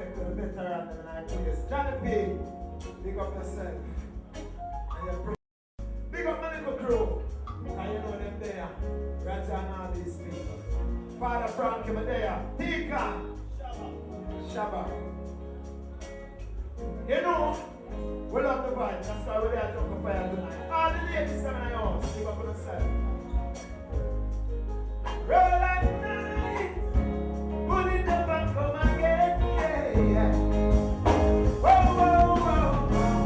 respect to the veteran and I please. Johnny P, big up yourself. And your big up my little crew. And you know them there. Raja and all these people. Father Frank, you there. Tika. Shabba. You know, we love the vibe. That's why we're there at Jungle Fire tonight. All the ladies coming in your house. Big up on yourself. Roland night. Pull it up and come again. Yeah, yeah. Whoa, whoa, whoa, whoa.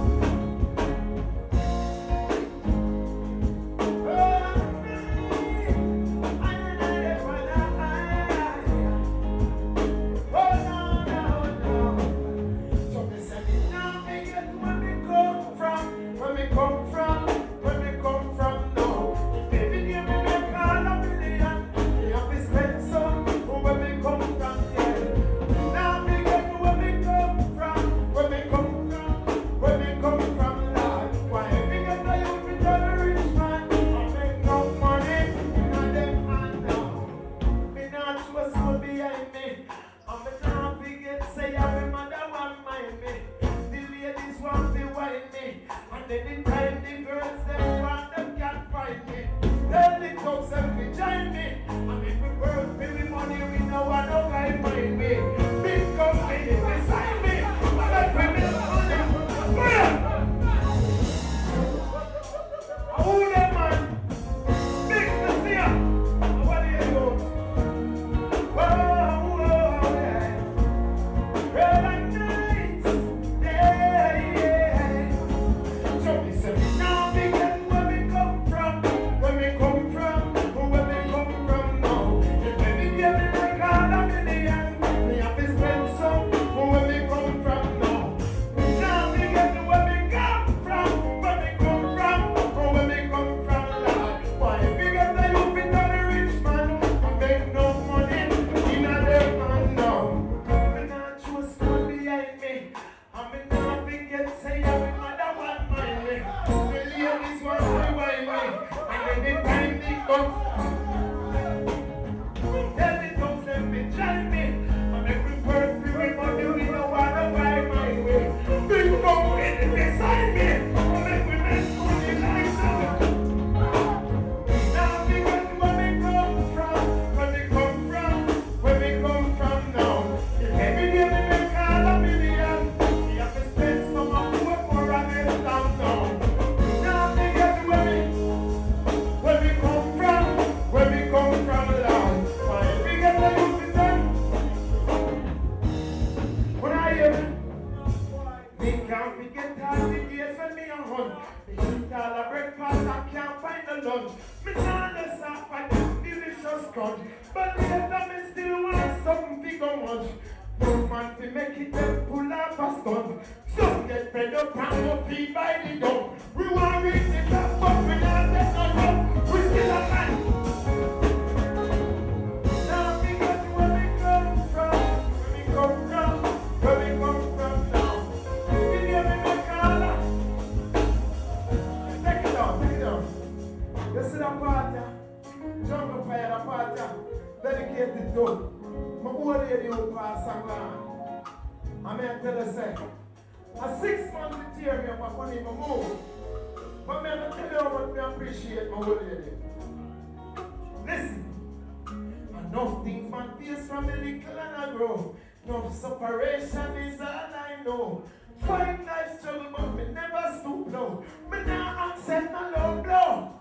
Separation is all I know. Fight life struggle, but me never stoop low. Me now accept no low blow.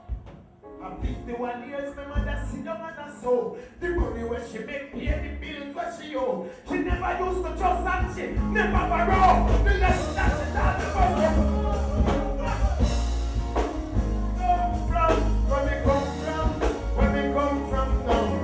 At 51 years, my mother sit down and I soul. The money where she make pay the bills where she owe. She never used to trust and she never borrow. The lesson that she taught me come from, where we come from, where we come from now.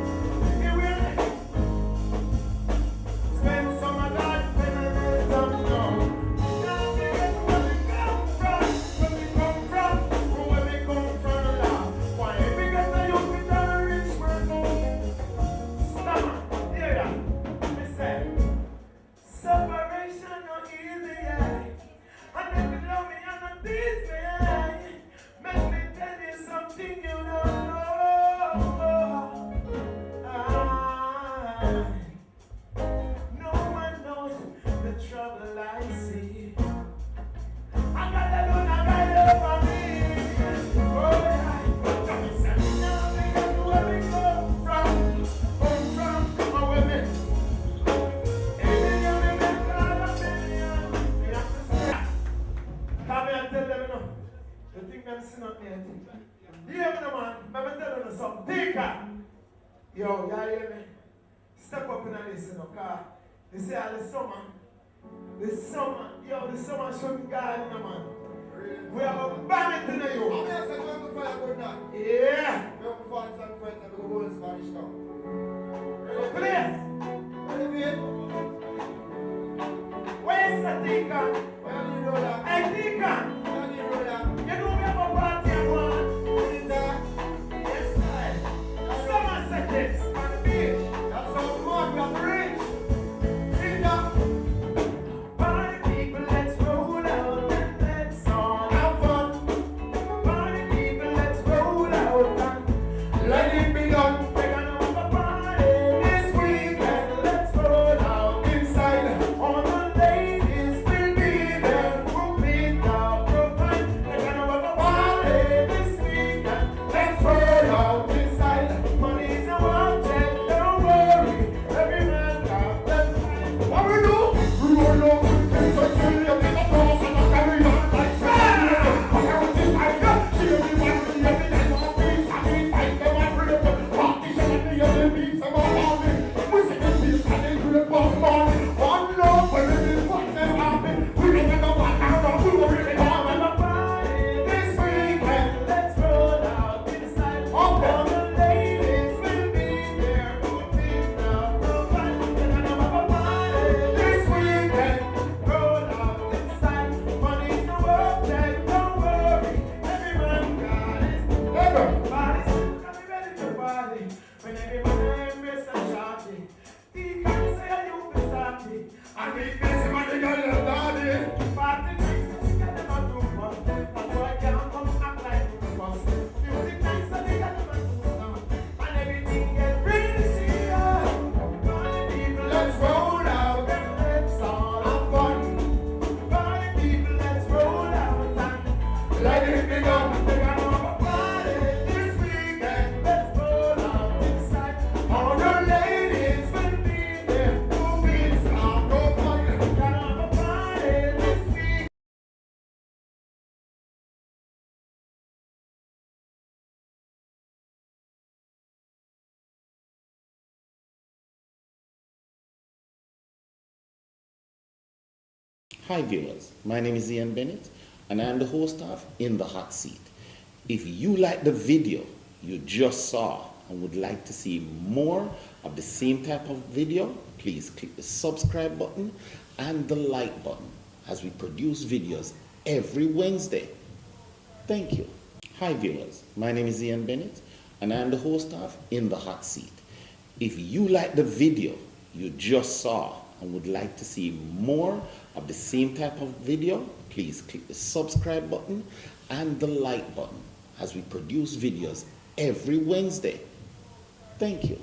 Separation no the trouble I see. I got the Lord, I got over me. Oh yeah. Come and send me now, we got to where we come from our women. Come here and tell them, you know, the thing them sin up me, I think. You hear me, man? Let me tell you something. Tika! Yo, you hear me? Step up in this, you know, car. They say, the summer, yo, the summer shouldn't God, you know, man. We are banging to you. I'm here to go to fire good night. Yeah. We have fans and friends and we go to Spanish town. Please. Where's the Tika? Where do you know that? Hey, Tika! Where do you know that? You know we have a party at one. What is that? Yes, sir. Summer seconds on the beach. That's how much we are rich. Sit down. Party people, let's roll out and let's all Have fun. Party people, let's roll out and Let it be done. we're gonna have a party this weekend. Let's roll out Inside. all the ladies will be there. We'll be down for fun. We're gonna have a party this weekend. Let's roll out inside. Money's no object, don't worry. Every man got that time. What we do? We roll out with things so chill. You get a toss and a carry on like fire. I can't see my God. She only wants me every day. No peace. I need fight them and break them. Partition and the other beats them all on me. We see the peace and the great boss man. One love when it is what's them happy. We don't know what kind of food we're really Have having. a party this weekend. Let's roll out inside. All the ladies will be there. We'll be down for fun. We're gonna have a party this weekend. Roll out inside. Money's no object, don't worry. Every man got it. Never. Party soon, can be ready to party. When every man embrace and shawty. He can say you be starting. I need this man to get a daddy. Party drinks, we get them a too much. That's why I can't come act like Christmas. Music nice, so they get them a too much. And everything get really serious. Party people, Let's roll out. let's all Have fun. Party people, let's roll out and Let it be done. we're gonna have a party this weekend. Let's roll out inside. All the ladies will be there. Two beats are no fun. We're gonna have a party this weekend. Hi viewers, my name is Ian Bennett and I am the host of In the Hot Seat. If you like the video you just saw and would like to see more of the same type of video, please click the subscribe button and the like button as we produce videos every Wednesday. Thank you. Hi viewers, my name is Ian Bennett and I am the host of In the Hot Seat. If you like the video you just saw and would like to see more of the same type of video, please click the subscribe button and the like button as we produce videos every Wednesday. Thank you.